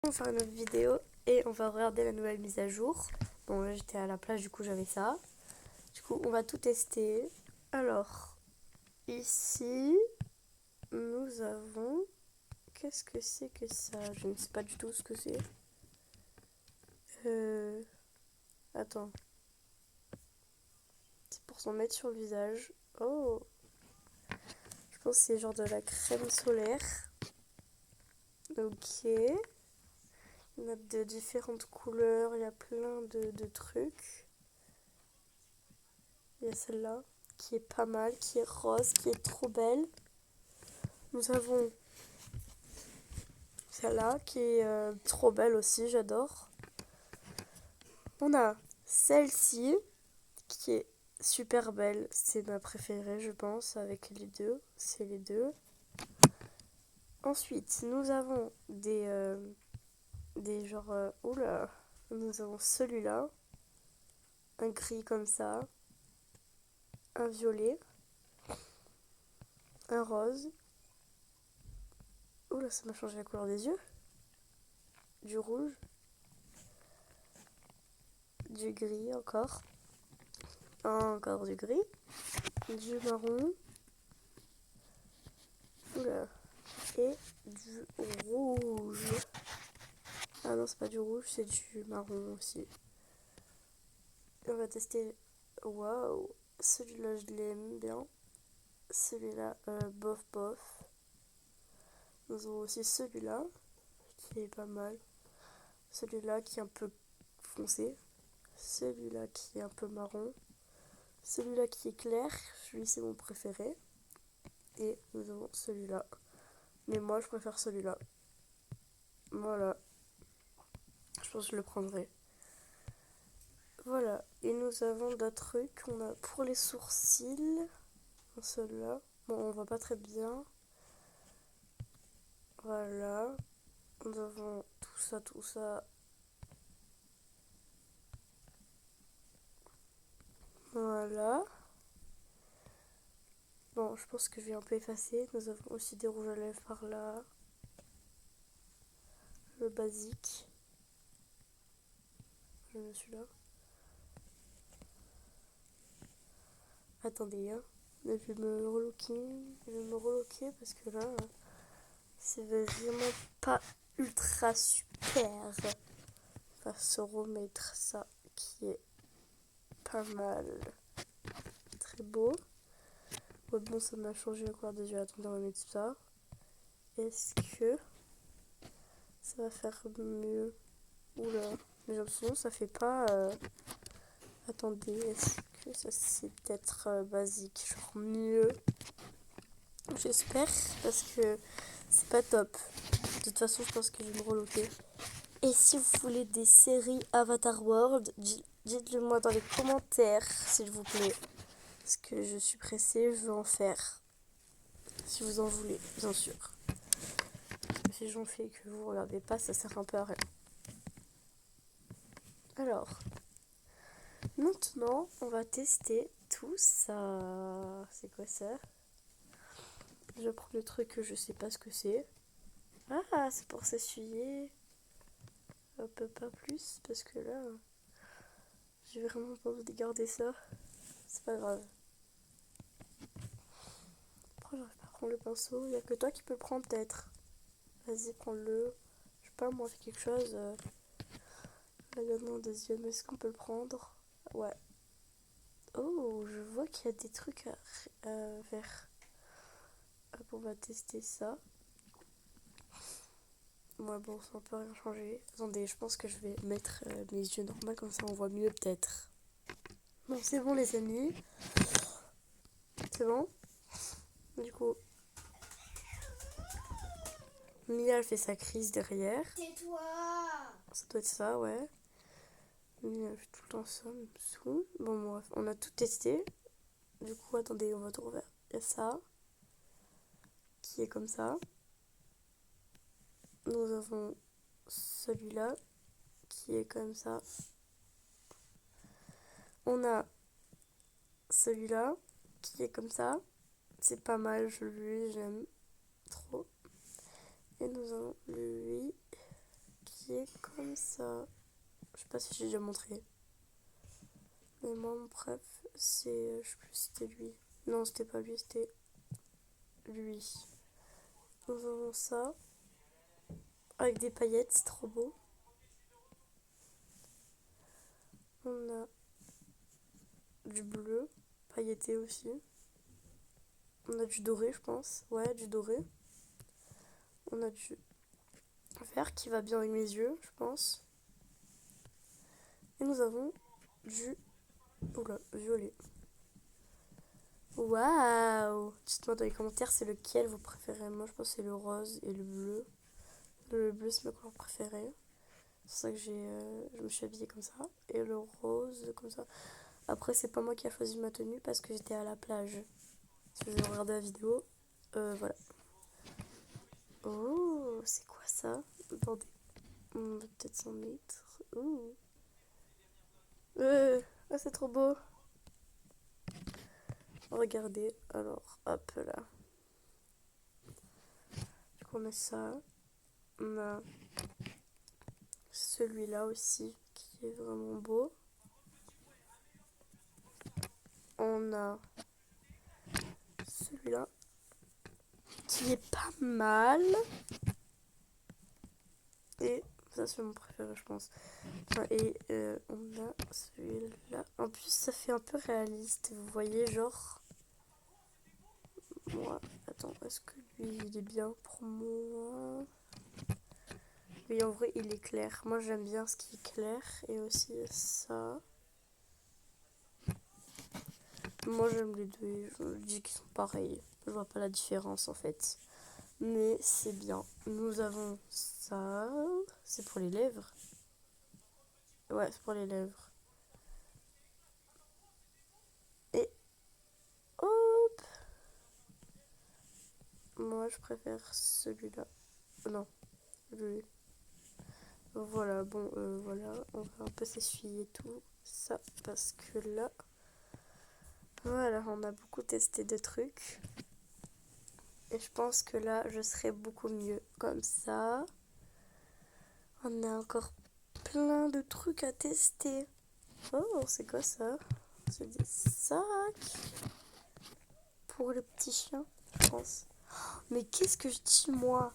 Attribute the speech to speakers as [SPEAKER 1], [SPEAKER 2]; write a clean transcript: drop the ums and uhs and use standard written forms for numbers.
[SPEAKER 1] On va faire une autre vidéo et on va regarder la nouvelle mise à jour. Bon, là j'étais à la plage, du coup j'avais ça. Du coup, on va tout tester. Alors, ici, nous avons... Qu'est-ce que c'est que ça? Je ne sais pas du tout ce que c'est. Attends. C'est pour s'en mettre sur le visage. Oh! Je pense que c'est genre de la crème solaire. Ok. Il y en a de différentes couleurs, il y a plein de trucs. Il y a celle-là qui est pas mal, qui est rose, qui est trop belle. Nous avons celle-là qui est trop belle aussi, j'adore. On a celle-ci qui est super belle, c'est ma préférée je pense avec les deux, c'est les deux. Ensuite nous avons des genres, oula, nous avons celui-là, un gris comme ça, un violet, un rose. Oula, ça m'a changé la couleur des yeux. Du rouge, du gris encore. Encore du gris, du marron, oula, et du rouge. Ah non, c'est pas du rouge, c'est du marron aussi. On va tester. Waouh, celui-là je l'aime bien. Celui-là, bof bof. Nous avons aussi celui-là qui est pas mal. Celui-là qui est un peu foncé. Celui-là qui est un peu marron. Celui-là qui est clair, lui c'est mon préféré. Et nous avons celui-là. Mais moi je préfère celui-là. Voilà. Je pense que je le prendrai. Voilà. Et nous avons d'autres trucs. On a pour les sourcils. Celui-là. Bon, on voit pas très bien. Voilà. Nous avons tout ça, tout ça. Voilà. Bon, je pense que je vais un peu effacer. Nous avons aussi des rouges à lèvres par là. Le basique. Je mets celui-là. Attendez, hein. Je vais me reloquer. Je vais me reloquer parce que là, c'est vraiment pas ultra super. On va se remettre ça qui est pas mal. Très beau. Ouais, bon, ça m'a changé la couleur des yeux. Attendez, on va mettre ça. Est-ce que ça va faire mieux? Oula, mais j'ai l'impression que ça fait pas... Attendez, est-ce que ça c'est peut-être basique, genre mieux? J'espère, parce que c'est pas top. De toute façon, je pense que je vais me reloquer. Et si vous voulez des séries Avatar World, dites-le moi dans les commentaires, s'il vous plaît. Parce que je suis pressée, je veux en faire. Si vous en voulez, bien sûr. Si j'en fais et que vous regardez pas, ça sert un peu à rien. Alors, maintenant, on va tester tout ça. C'est quoi ça? Je prends le truc que je sais pas ce que c'est. Ah, c'est pour s'essuyer. Un peu pas plus, parce que là, j'ai vraiment pas envie de garder ça. C'est pas grave. Pourquoi j'arrive pas à prendre le pinceau? Il y a que toi qui peux le prendre peut-être. Vas-y, prends-le. Je sais pas, moi, fais quelque chose. Là, il y en a un deuxième. Est-ce qu'on peut le prendre? Ouais. Oh, je vois qu'il y a des trucs à faire. Hop, on va tester ça. Ouais, bon, ça n'a pas rien changé. Attendez, je pense que je vais mettre mes yeux normaux, comme ça on voit mieux peut-être. Bon, c'est bon les amis. C'est bon. Du coup, Mia elle fait sa crise derrière.
[SPEAKER 2] Tais-toi!
[SPEAKER 1] Ça doit être ça, ouais. Mia elle fait tout le temps ça, me saoule. Bon, bref, on a tout testé. Du coup, attendez, on va tout refaire. Il y a ça, qui est comme ça. Nous avons celui-là, qui est comme ça. On a celui-là, qui est comme ça. C'est pas mal, j'aime trop. Et nous avons lui habillée comme ça. Je sais pas si j'ai déjà montré. Mais moi, mon préf, c'est... Je sais plus si c'était lui. Non, c'était pas lui, c'était lui. Nous avons ça. Avec des paillettes, c'est trop beau. On a du bleu, pailleté aussi. On a du doré, je pense. Ouais, du doré. On a du vert qui va bien avec mes yeux, je pense. Et nous avons du... Oula, violet. Waouh! Dites-moi dans les commentaires c'est lequel vous préférez. Moi je pense que c'est le rose et le bleu. Le bleu c'est ma couleur préférée. C'est ça que je me suis habillée comme ça. Et le rose comme ça. Après c'est pas moi qui a choisi ma tenue parce que j'étais à la plage. Si vous avez regardé la vidéo, voilà. Oh, c'est quoi ça? Attendez, on va peut-être s'en mettre. Ouh. Ah, c'est trop beau. Regardez, alors, hop là. On a ça. On a celui-là aussi qui est vraiment beau. On a celui-là qui est pas mal. Et ça c'est mon préféré je pense. Enfin, et on a celui-là. En plus ça fait un peu réaliste. Vous voyez genre... Moi, attends, est-ce que lui il est bien pour moi? Oui en vrai il est clair. Moi j'aime bien ce qui est clair. Et aussi ça. Moi j'aime les deux, je dis qu'ils sont pareils. Je vois pas la différence en fait. Mais c'est bien. Nous avons ça. C'est pour les lèvres. Ouais, c'est pour les lèvres. Et hop! Moi je préfère celui-là. Non, lui. Voilà, bon, voilà. On va un peu s'essuyer tout ça parce que là. Voilà, on a beaucoup testé de trucs. Et je pense que là, je serai beaucoup mieux comme ça. On a encore plein de trucs à tester. Oh, c'est quoi ça? C'est des sacs pour le petit chien, je pense. Mais qu'est-ce que je dis, moi?